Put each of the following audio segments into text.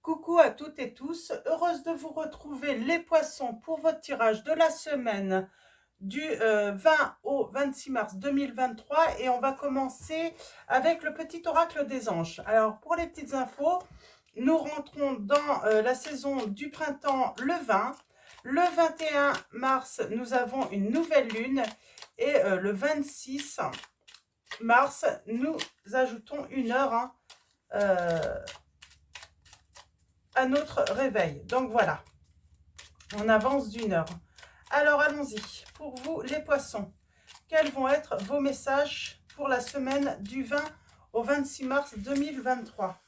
Coucou à toutes et tous, heureuse de vous retrouver les poissons pour votre tirage de la semaine du 20 au 26 mars 2023 et on va commencer avec le petit oracle des anges. Alors pour les petites infos, nous rentrons dans la saison du printemps le 20. Le 21 mars, nous avons une nouvelle lune et le 26 mars, nous ajoutons une heure à notre réveil. Donc voilà, on avance d'une heure. Alors allons-y, pour vous les poissons, quels vont être vos messages pour la semaine du 20 au 26 mars 2023?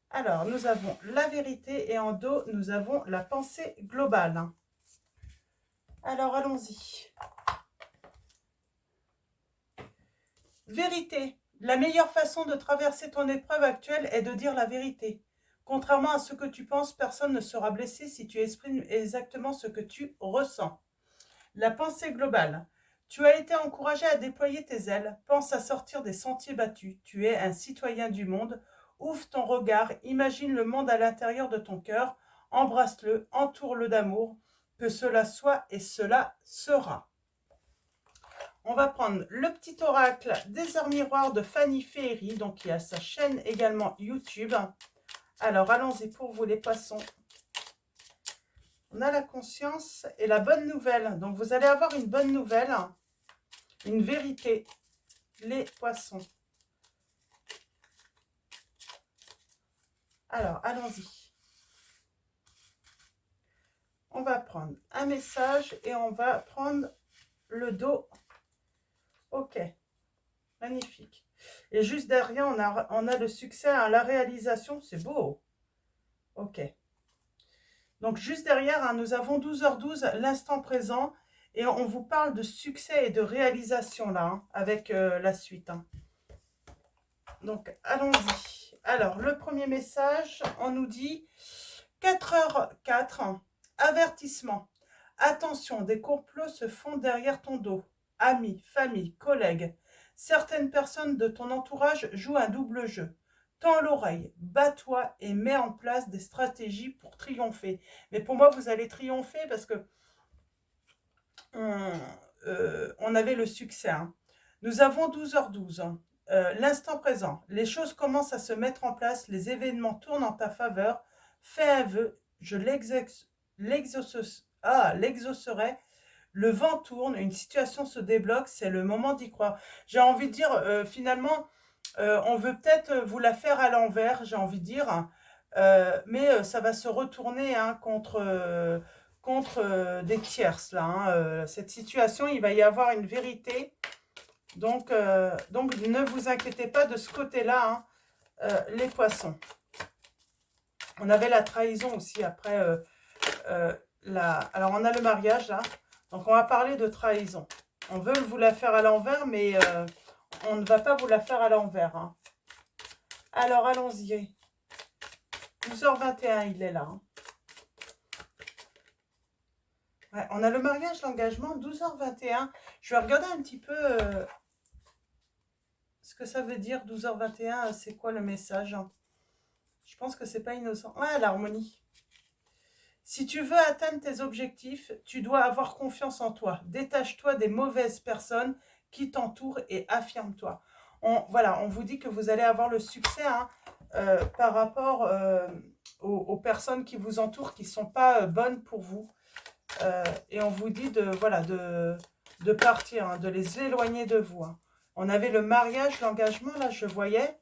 Alors, nous avons la vérité et en dos, nous avons la pensée globale. Alors, allons-y. Vérité. La meilleure façon de traverser ton épreuve actuelle est de dire la vérité. Contrairement à ce que tu penses, personne ne sera blessé si tu exprimes exactement ce que tu ressens. La pensée globale. Tu as été encouragé à déployer tes ailes. Pense à sortir des sentiers battus. Tu es un citoyen du monde. Ouvre ton regard. Imagine le monde à l'intérieur de ton cœur. Embrasse-le. Entoure-le d'amour. Que cela soit et cela sera. On va prendre le petit oracle des heures miroirs de Fanny Féerie. Donc, il y a sa chaîne également YouTube. Alors, allons-y pour vous les poissons. On a la conscience et la bonne nouvelle. Donc, vous allez avoir une bonne nouvelle, une vérité, les poissons. Alors, allons-y. On va prendre un message et on va prendre le dos. Ok, magnifique. Et juste derrière, on a le succès à la réalisation. C'est beau. Ok. Donc, juste derrière, nous avons 12h12, l'instant présent. Et on vous parle de succès et de réalisation là, avec la suite. Donc, allons-y. Alors, le premier message, on nous dit 4h04, avertissement. Attention, des complots se font derrière ton dos. Amis, famille, collègues. Certaines personnes de ton entourage jouent un double jeu. Tends l'oreille, bats-toi et mets en place des stratégies pour triompher. Mais pour moi, vous allez triompher parce que on avait le succès. Nous avons 12h12. L'instant présent. Les choses commencent à se mettre en place. Les événements tournent en ta faveur. Fais un vœu. Je l'exaucerai. Le vent tourne. Une situation se débloque. C'est le moment d'y croire. J'ai envie de dire, finalement, on veut peut-être vous la faire à l'envers, j'ai envie de dire. Mais ça va se retourner contre des tierces là. Cette situation, il va y avoir une vérité. Donc ne vous inquiétez pas de ce côté-là, les poissons. On avait la trahison aussi après. Alors on a le mariage là. Donc on va parler de trahison. On veut vous la faire à l'envers, mais on ne va pas vous la faire à l'envers. Alors allons-y. 12h21, il est là. Ouais, on a le mariage, l'engagement, 12h21. Je vais regarder un petit peu ce que ça veut dire 12h21. C'est quoi le message? Je pense que c'est pas innocent. Ouais, l'harmonie. Si tu veux atteindre tes objectifs, tu dois avoir confiance en toi. Détache-toi des mauvaises personnes qui t'entourent et affirme-toi. Voilà, on vous dit que vous allez avoir le succès par rapport aux personnes qui vous entourent, qui ne sont pas bonnes pour vous. Et on vous dit de partir, de les éloigner de vous. On avait le mariage, l'engagement, là, je voyais.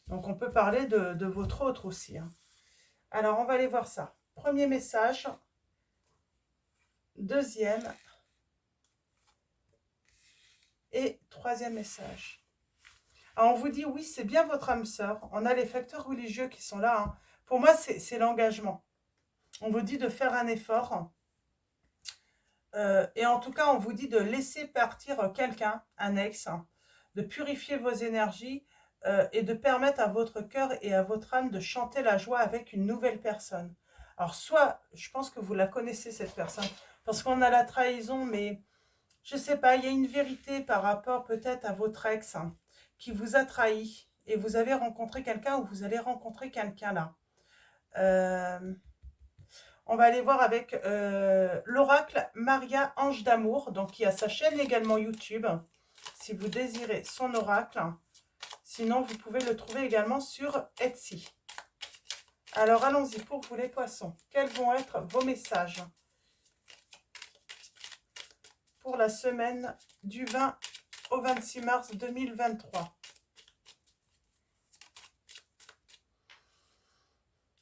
Donc, on peut parler de votre autre aussi. Alors, on va aller voir ça. Premier message. Deuxième. Et troisième message. Alors, on vous dit, oui, c'est bien votre âme sœur. On a les facteurs religieux qui sont là. Pour moi, c'est l'engagement. On vous dit de faire un effort. Et en tout cas, on vous dit de laisser partir quelqu'un, un ex, de purifier vos énergies et de permettre à votre cœur et à votre âme de chanter la joie avec une nouvelle personne. Alors, soit, je pense que vous la connaissez, cette personne, parce qu'on a la trahison, mais je ne sais pas, il y a une vérité par rapport peut-être à votre ex qui vous a trahi. et vous avez rencontré quelqu'un ou vous allez rencontrer quelqu'un là. Euh, on va aller voir avec l'oracle Maria Ange d'Amour, donc qui a sa chaîne également YouTube, si vous désirez son oracle. Sinon, vous pouvez le trouver également sur Etsy. Alors, allons-y pour vous les poissons. Quels vont être vos messages pour la semaine du 20 au 26 mars 2023?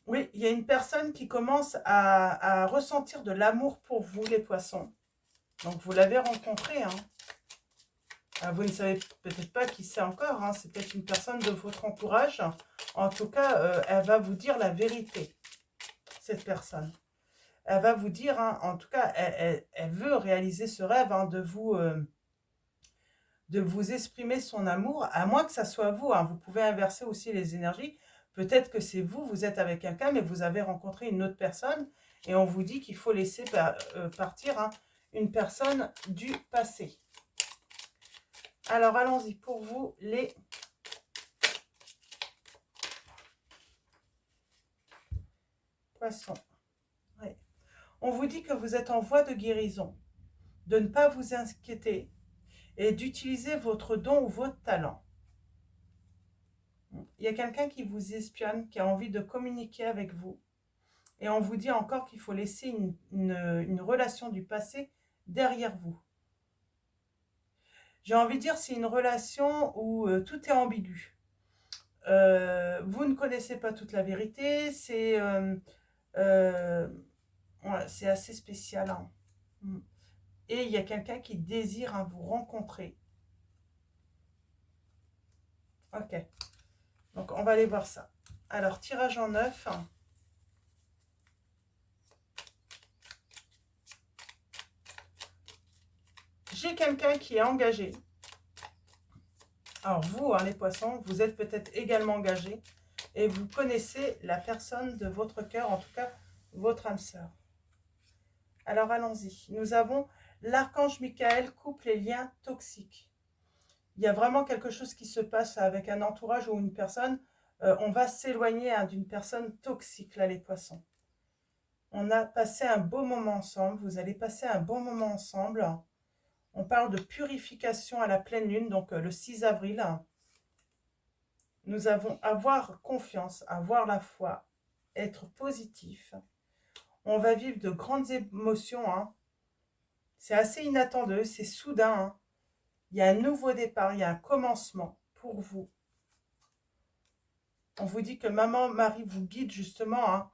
Oui, il y a une personne qui commence à ressentir de l'amour pour vous, les poissons. Donc, vous l'avez rencontré. Hein. Vous ne savez peut-être pas qui c'est encore. Hein. C'est peut-être une personne de votre entourage. En tout cas, elle va vous dire la vérité, cette personne. Elle va vous dire, hein, en tout cas, elle veut réaliser ce rêve hein, de vous exprimer son amour, à moins que ça soit vous. Hein. Vous pouvez inverser aussi les énergies. Peut-être que c'est vous, vous êtes avec quelqu'un, mais vous avez rencontré une autre personne et on vous dit qu'il faut laisser partir hein, une personne du passé. Alors, allons-y pour vous, les poissons. Ouais. On vous dit que vous êtes en voie de guérison, de ne pas vous inquiéter et d'utiliser votre don ou votre talent. Il y a quelqu'un qui vous espionne, qui a envie de communiquer avec vous. Et on vous dit encore qu'il faut laisser une relation du passé derrière vous. J'ai envie de dire, c'est une relation où tout est ambigu. Vous ne connaissez pas toute la vérité, ouais, assez spécial. Hein. Et il y a quelqu'un qui désire hein, vous rencontrer. Ok, donc on va aller voir ça. Alors, tirage en 9. J'ai quelqu'un qui est engagé. Alors vous, hein, les poissons, vous êtes peut-être également engagés et vous connaissez la personne de votre cœur, en tout cas votre âme sœur. Alors allons-y. Nous avons l'archange Michael coupe les liens toxiques. Il y a vraiment quelque chose qui se passe avec un entourage ou une personne. On va s'éloigner hein, d'une personne toxique, là, les poissons. On a passé un beau moment ensemble. Vous allez passer un bon moment ensemble. On parle de purification à la pleine lune, donc le 6 avril. Nous avons avoir confiance, avoir la foi, être positif. On va vivre de grandes émotions. Hein. C'est assez inattendu, c'est soudain. Hein. Il y a un nouveau départ, il y a un commencement pour vous. On vous dit que Maman Marie vous guide justement hein,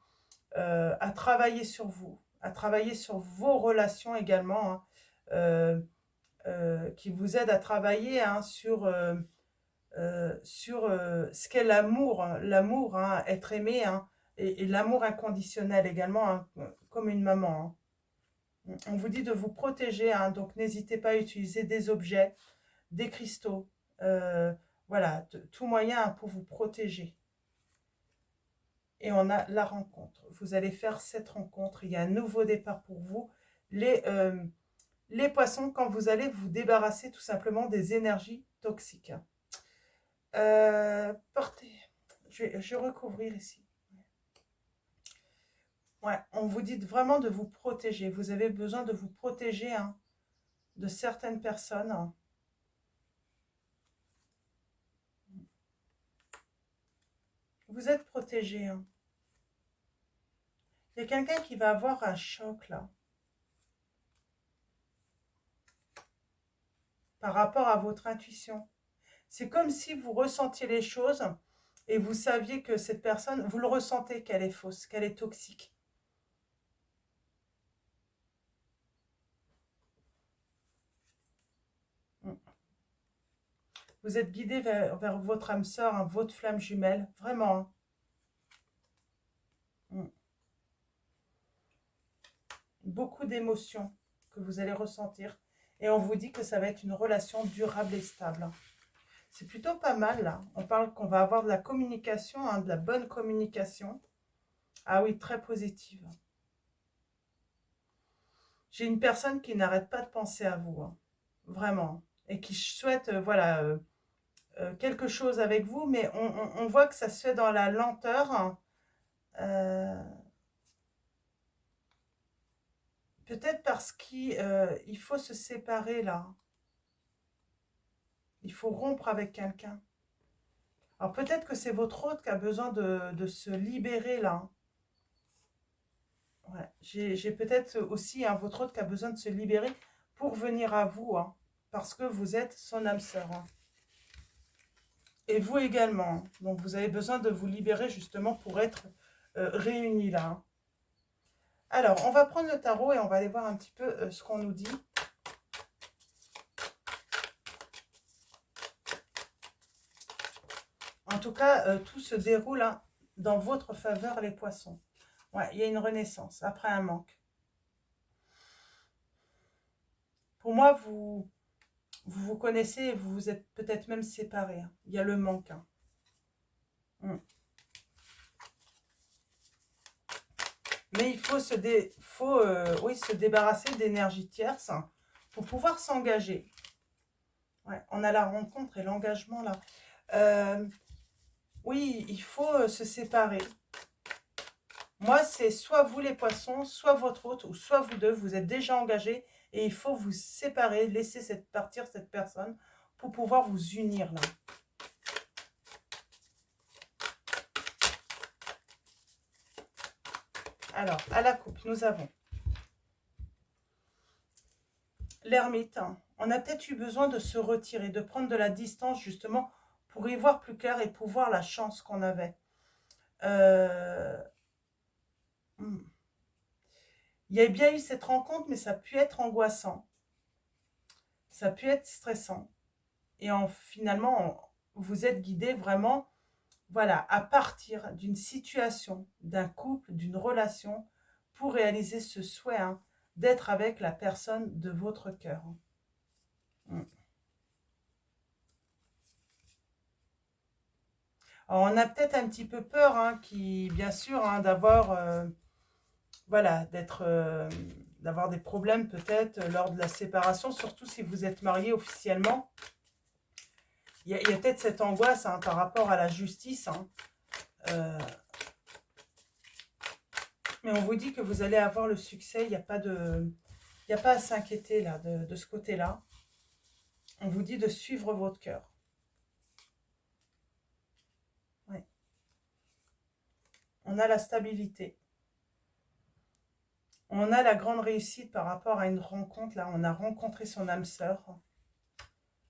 à travailler sur vous, à travailler sur vos relations également, hein, qui vous aide à travailler hein, sur ce qu'est l'amour, l'amour, hein, être aimé, hein, et l'amour inconditionnel également, hein, comme une maman. Hein. On vous dit de vous protéger, hein, donc n'hésitez pas à utiliser des objets, des cristaux, voilà, tout moyen hein, pour vous protéger. Et on a la rencontre. Vous allez faire cette rencontre. Il y a un nouveau départ pour vous. Les poissons, quand vous allez vous débarrasser tout simplement des énergies toxiques. Portez. Je vais recouvrir ici. Ouais, on vous dit vraiment de vous protéger. Vous avez besoin de vous protéger hein, de certaines personnes. Hein. Vous êtes protégé. Hein. Il y a quelqu'un qui va avoir un choc là. Par rapport à votre intuition. C'est comme si vous ressentiez les choses et vous saviez que cette personne, vous le ressentez qu'elle est fausse, qu'elle est toxique. Vous êtes guidé vers votre âme sœur, hein, votre flamme jumelle, vraiment. Hein. Beaucoup d'émotions que vous allez ressentir. Et on vous dit que ça va être une relation durable et stable. C'est plutôt pas mal, là. On parle qu'on va avoir de la communication, hein, de la bonne communication. Ah oui, très positive. J'ai une personne qui n'arrête pas de penser à vous. Hein. Vraiment. Et qui souhaite, voilà, quelque chose avec vous, mais on voit que ça se fait dans la lenteur. Peut-être parce qu'il faut se séparer là. Il faut rompre avec quelqu'un. Alors peut-être que c'est votre hôte qui a besoin de se libérer là. Ouais. J'ai peut-être aussi votre hôte qui a besoin de se libérer pour venir à vous, hein, parce que vous êtes son âme sœur. Hein. Et vous également. Donc vous avez besoin de vous libérer justement pour être réunis là. Hein. Alors, on va prendre le tarot et on va aller voir un petit peu ce qu'on nous dit. En tout cas, tout se déroule hein, dans votre faveur, les poissons. Ouais, il y a une renaissance après un manque. Pour moi, vous connaissez et vous vous êtes peut-être même séparés. Hein. Il y a le manque. Hein. Mais il faut oui, se débarrasser d'énergie tierce hein, pour pouvoir s'engager. Ouais, on a la rencontre et l'engagement là. Oui, il faut se séparer. Moi, c'est soit vous les poissons, soit votre hôte, ou soit vous deux, vous êtes déjà engagés et il faut vous séparer, laisser partir cette personne pour pouvoir vous unir là. Alors, à la coupe, nous avons l'ermite. On a peut-être eu besoin de se retirer, de prendre de la distance justement pour y voir plus clair et pour voir la chance qu'on avait. Il y a bien eu cette rencontre, mais ça a pu être angoissant. Ça a pu être stressant. Et finalement, vous êtes guidé vraiment, voilà, à partir d'une situation, d'un couple, d'une relation, pour réaliser ce souhait hein, d'être avec la personne de votre cœur. Alors, on a peut-être un petit peu peur, hein, bien sûr, hein, voilà, d'avoir des problèmes peut-être lors de la séparation, surtout si vous êtes marié officiellement. Il y a peut-être cette angoisse hein, par rapport à la justice. Hein. Mais on vous dit que vous allez avoir le succès. Il n'y a pas à s'inquiéter là de ce côté-là. On vous dit de suivre votre cœur. Ouais. On a la stabilité. On a la grande réussite par rapport à une rencontre. Là, on a rencontré son âme sœur.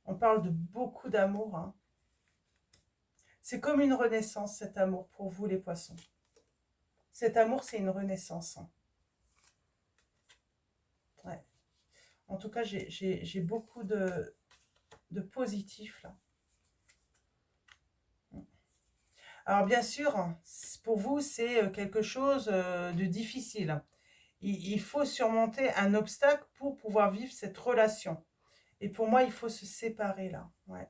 On parle de beaucoup d'amour. Hein. C'est comme une renaissance, cet amour, pour vous les poissons. Cet amour, c'est une renaissance. Hein. Ouais. En tout cas, j'ai beaucoup de positif là. Alors bien sûr, pour vous, c'est quelque chose de difficile. Il faut surmonter un obstacle pour pouvoir vivre cette relation. Et pour moi, il faut se séparer là. Ouais.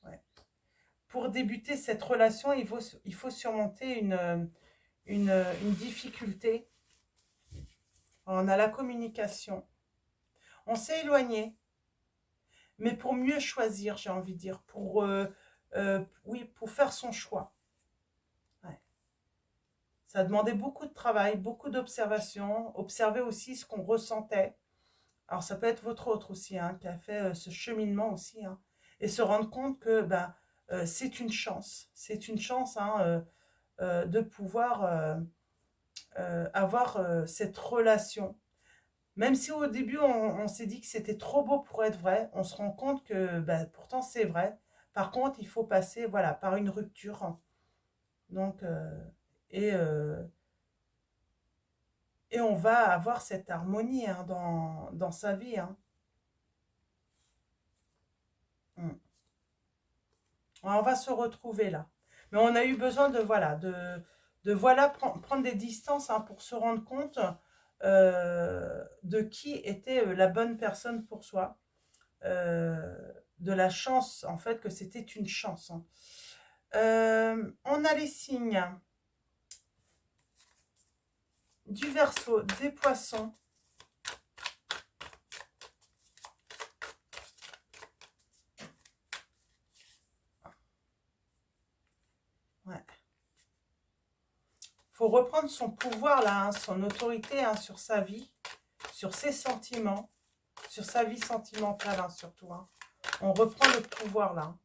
Ouais. Pour débuter cette relation, il faut surmonter une difficulté. On a la communication. On s'est éloigné. Mais pour mieux choisir, j'ai envie de dire, oui, pour faire son choix. Ouais. Ça a demandé beaucoup de travail, beaucoup d'observation, observer aussi ce qu'on ressentait. Alors ça peut être votre autre aussi, hein, qui a fait ce cheminement aussi, hein, et se rendre compte que c'est une chance hein, de pouvoir avoir cette relation. Même si au début, on s'est dit que c'était trop beau pour être vrai, on se rend compte que pourtant c'est vrai. Par contre, il faut passer voilà, par une rupture. Donc, et, euh, et on va avoir cette harmonie hein, dans sa vie. Hein. Mm. On va se retrouver là. Mais on a eu besoin de prendre des distances hein, pour se rendre compte de qui était la bonne personne pour soi. De la chance, en fait, que c'était une chance. Hein. On a les signes du Verseau, des Poissons, faut reprendre son pouvoir là, hein, son autorité hein, sur sa vie, sur ses sentiments, sur sa vie sentimentale hein, surtout. Hein. On reprend le pouvoir là.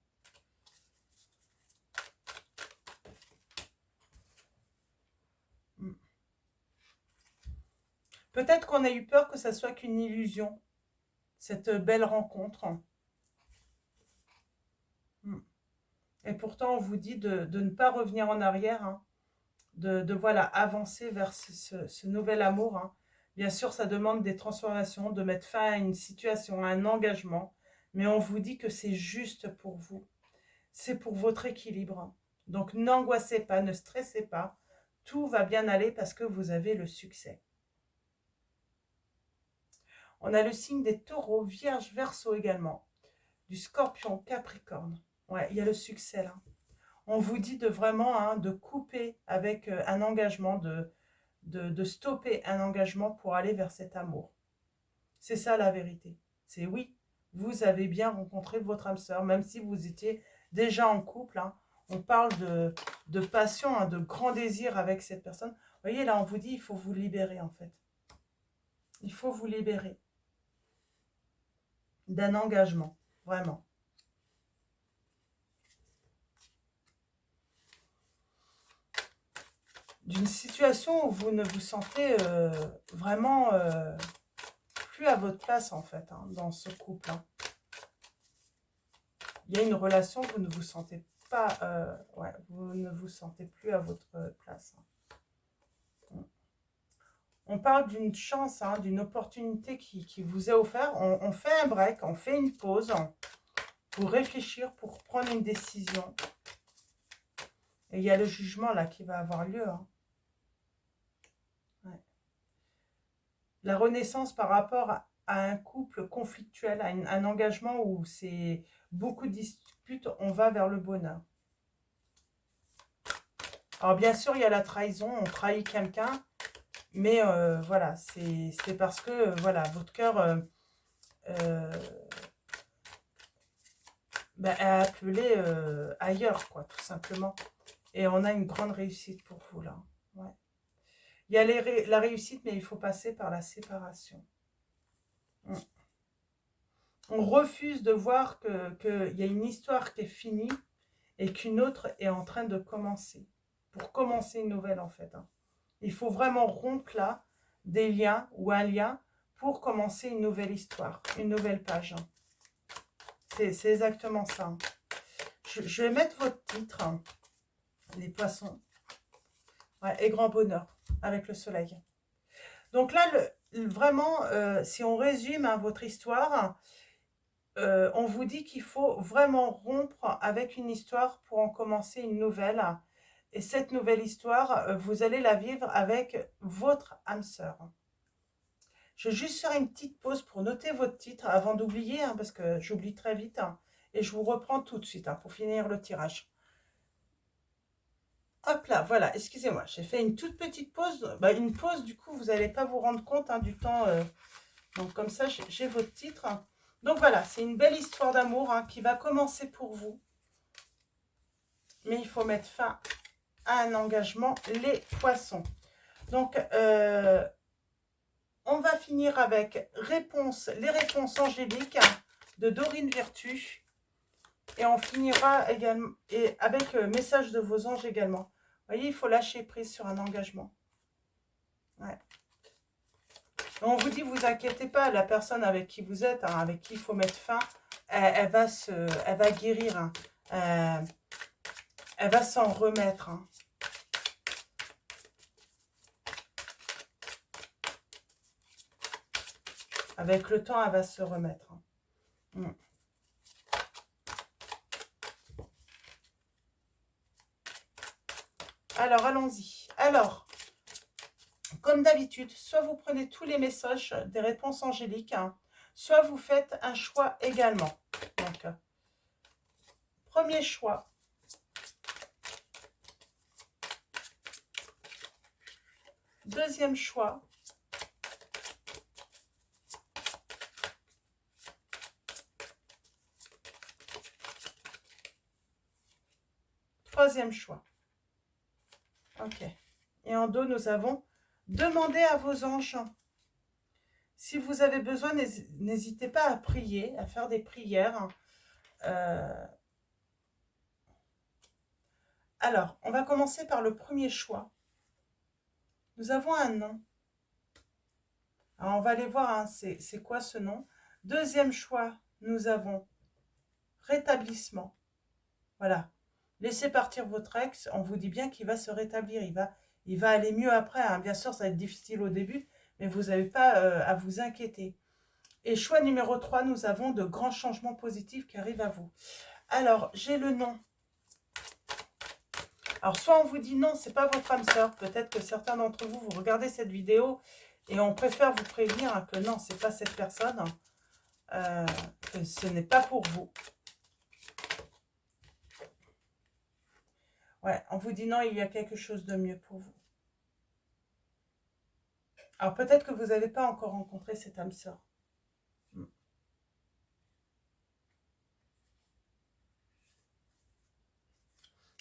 Peut-être qu'on a eu peur que ça soit qu'une illusion, cette belle rencontre. Et pourtant, on vous dit de ne pas revenir en arrière, hein, voilà, avancer vers ce nouvel amour. Hein. Bien sûr, ça demande des transformations, de mettre fin à une situation, à un engagement, mais on vous dit que c'est juste pour vous. C'est pour votre équilibre. Donc, n'angoissez pas, ne stressez pas. Tout va bien aller parce que vous avez le succès. On a le signe des taureaux, vierge, verseau également. Du scorpion, capricorne. Ouais, il y a le succès là. On vous dit de vraiment hein, de couper avec un engagement, de stopper un engagement pour aller vers cet amour. C'est ça la vérité. C'est oui, vous avez bien rencontré votre âme sœur, même si vous étiez déjà en couple. Hein. On parle de passion, hein, de grand désir avec cette personne. Vous voyez, là, on vous dit, il faut vous libérer, en fait. Il faut vous libérer d'un engagement, vraiment. D'une situation où vous ne vous sentez vraiment plus à votre place, en fait, hein, dans ce couple. Hein. Il y a une relation, vous ne vous sentez pas, ouais, vous ne vous sentez plus à votre place. Hein. On parle d'une chance, hein, d'une opportunité qui vous est offerte. On fait un break, on fait une pause pour réfléchir, pour prendre une décision. Et il y a le jugement là qui va avoir lieu. Hein. Ouais. La renaissance par rapport à un couple conflictuel, à un engagement où c'est beaucoup de disputes, on va vers le bonheur. Alors bien sûr, il y a la trahison, on trahit quelqu'un, mais voilà, c'est parce que voilà, votre cœur a appelé ailleurs, quoi, tout simplement. Et on a une grande réussite pour vous, là. Ouais. Il y a la réussite, mais il faut passer par la séparation. On refuse de voir qu'il y a une histoire qui est finie et qu'une autre est en train de commencer. Pour commencer une nouvelle, en fait. Hein. Il faut vraiment rompre là des liens ou un lien pour commencer une nouvelle histoire, une nouvelle page. Hein. C'est exactement ça. Hein. Je vais mettre votre titre, hein, les poissons. Ouais, et grand bonheur, avec le soleil. Donc là, vraiment, si on résume hein, votre histoire, on vous dit qu'il faut vraiment rompre avec une histoire pour en commencer une nouvelle. Et cette nouvelle histoire, vous allez la vivre avec votre âme sœur. Je vais juste faire une petite pause pour noter votre titre avant d'oublier, hein, parce que j'oublie très vite. Hein, et je vous reprends tout de suite hein, pour finir le tirage. Hop là, voilà, excusez-moi, j'ai fait une toute petite pause. Bah, une pause, du coup, vous n'allez pas vous rendre compte hein, du temps. Donc comme ça, j'ai votre titre. Donc voilà, c'est une belle histoire d'amour hein, qui va commencer pour vous. Mais il faut mettre fin à un engagement, les poissons. Donc, on va finir avec les réponses angéliques de Dorine Vertu. Et on finira également avec message de vos anges également. Vous voyez, il faut lâcher prise sur un engagement. Ouais. On vous dit, vous inquiétez pas, la personne avec qui vous êtes, hein, avec qui il faut mettre fin, elle va guérir. Hein. Elle va s'en remettre. Hein. Avec le temps, elle va se remettre. Hein. Alors, allons-y. Alors, comme d'habitude, soit vous prenez tous les messages des réponses angéliques, hein, soit vous faites un choix également. Donc, premier choix. Deuxième choix. Troisième choix. Ok. Et en dos, nous avons demandez à vos anges. Si vous avez besoin, n'hésitez pas à prier, à faire des prières. Alors, on va commencer par le premier choix. Nous avons un nom. Alors, on va aller voir, hein, c'est quoi ce nom. Deuxième choix, nous avons rétablissement. Voilà. Laissez partir votre ex. On vous dit bien qu'il va se rétablir. Il va aller mieux après, hein. Bien sûr, ça va être difficile au début, mais vous n'avez pas à vous inquiéter. Et choix numéro 3, nous avons de grands changements positifs qui arrivent à vous. Alors, j'ai le nom. Alors, soit on vous dit non, c'est pas votre âme sœur. Peut-être que certains d'entre vous, vous regardez cette vidéo et on préfère vous prévenir, hein, que non, c'est pas cette personne. Que ce n'est pas pour vous. Ouais, on vous dit non, il y a quelque chose de mieux pour vous. Alors, peut-être que vous n'avez pas encore rencontré cette âme sœur.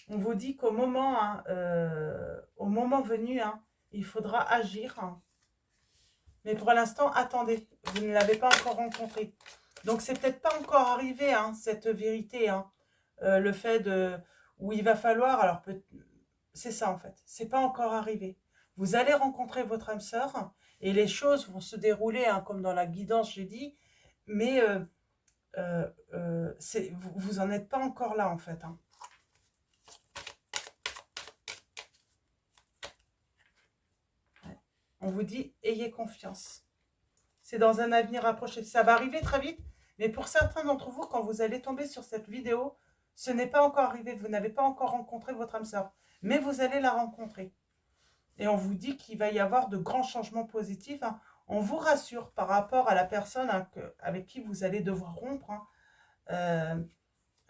On vous dit qu'au moment, hein, au moment venu, hein, il faudra agir. Hein. Mais pour l'instant, attendez, vous ne l'avez pas encore rencontré. Donc, c'est peut-être pas encore arrivé, hein, cette vérité. Hein. Le fait de... où il va falloir... Alors, c'est ça, en fait. C'est pas encore arrivé. Vous allez rencontrer votre âme sœur et les choses vont se dérouler, hein, comme dans la guidance, j'ai dit. Mais vous en êtes pas encore là, en fait. Hein. On vous dit, ayez confiance. C'est dans un avenir rapproché. Ça va arriver très vite, mais pour certains d'entre vous, quand vous allez tomber sur cette vidéo, ce n'est pas encore arrivé. Vous n'avez pas encore rencontré votre âme sœur, mais vous allez la rencontrer. Et on vous dit qu'il va y avoir de grands changements positifs. Hein. On vous rassure par rapport à la personne, hein, avec qui vous allez devoir rompre. Hein.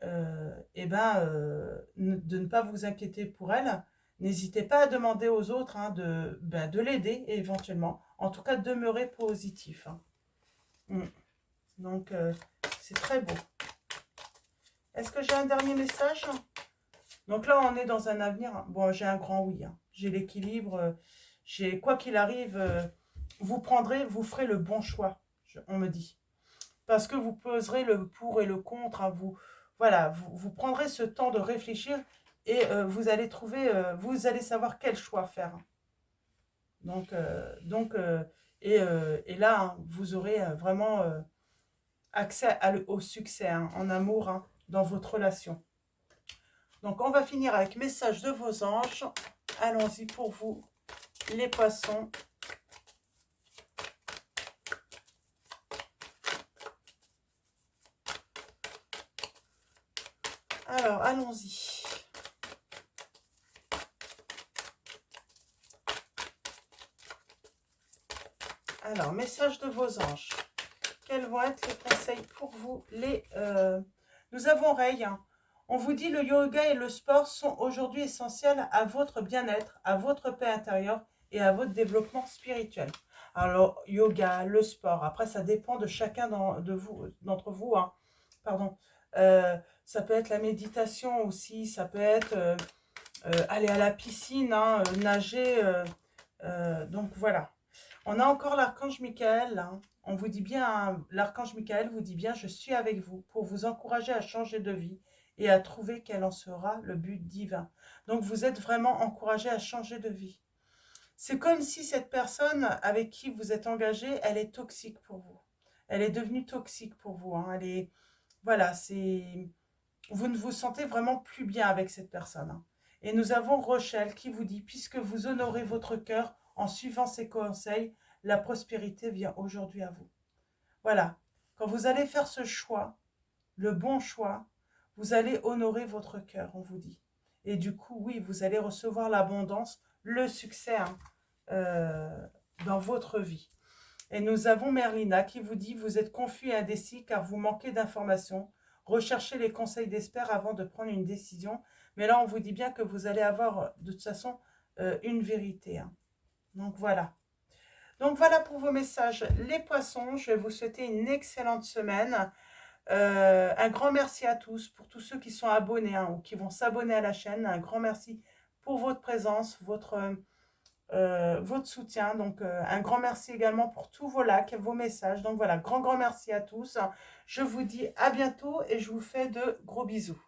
De ne pas vous inquiéter pour elle. N'hésitez pas à demander aux autres, hein, de l'aider éventuellement. En tout cas, demeurer positif. Hein. Donc, c'est très beau. Est-ce que j'ai un dernier message? Donc là, on est dans un avenir. Hein. Bon, j'ai un grand oui. Hein. J'ai l'équilibre. Quoi qu'il arrive, vous ferez le bon choix, on me dit. Parce que vous peserez le pour et le contre. Hein. Voilà, vous prendrez ce temps de réfléchir et vous allez vous allez savoir quel choix faire. Et là, hein, vous aurez vraiment accès au succès, hein, en amour, hein, dans votre relation. Donc, on va finir avec message de vos anges. Allons-y pour vous, les poissons. Alors, allons-y. Alors, message de vos anges. Quels vont être les conseils pour vous? Nous avons Ray. Hein. On vous dit le yoga et le sport sont aujourd'hui essentiels à votre bien-être, à votre paix intérieure et à votre développement spirituel. Alors, yoga, le sport, après ça dépend de chacun d'entre vous. Hein. Pardon. Ça peut être la méditation aussi, ça peut être aller à la piscine, hein, nager. Donc voilà. On a encore l'archange Michael. Hein. On vous dit bien, l'archange Michael vous dit bien, je suis avec vous pour vous encourager à changer de vie et à trouver quel en sera le but divin. Donc vous êtes vraiment encouragé à changer de vie. C'est comme si cette personne avec qui vous êtes engagé, elle est toxique pour vous. Elle est devenue toxique pour vous. Hein. Voilà, vous ne vous sentez vraiment plus bien avec cette personne. Hein. Et nous avons Rochelle qui vous dit, puisque vous honorez votre cœur en suivant ses conseils, la prospérité vient aujourd'hui à vous. Voilà, quand vous allez faire ce choix, le bon choix, vous allez honorer votre cœur, on vous dit. Et du coup, oui, vous allez recevoir l'abondance, le succès, hein, dans votre vie. Et nous avons Merlina qui vous dit, vous êtes confus et indécis car vous manquez d'informations. Recherchez les conseils d'experts avant de prendre une décision. Mais là, on vous dit bien que vous allez avoir de toute façon une vérité. Hein. Donc voilà. Donc voilà pour vos messages, les poissons. Je vais vous souhaiter une excellente semaine. Un grand merci à tous, pour tous ceux qui sont abonnés, hein, ou qui vont s'abonner à la chaîne. Un grand merci pour votre présence, votre soutien. Donc, un grand merci également pour tous vos likes, vos messages. Donc voilà, grand merci à tous. Je vous dis à bientôt et je vous fais de gros bisous.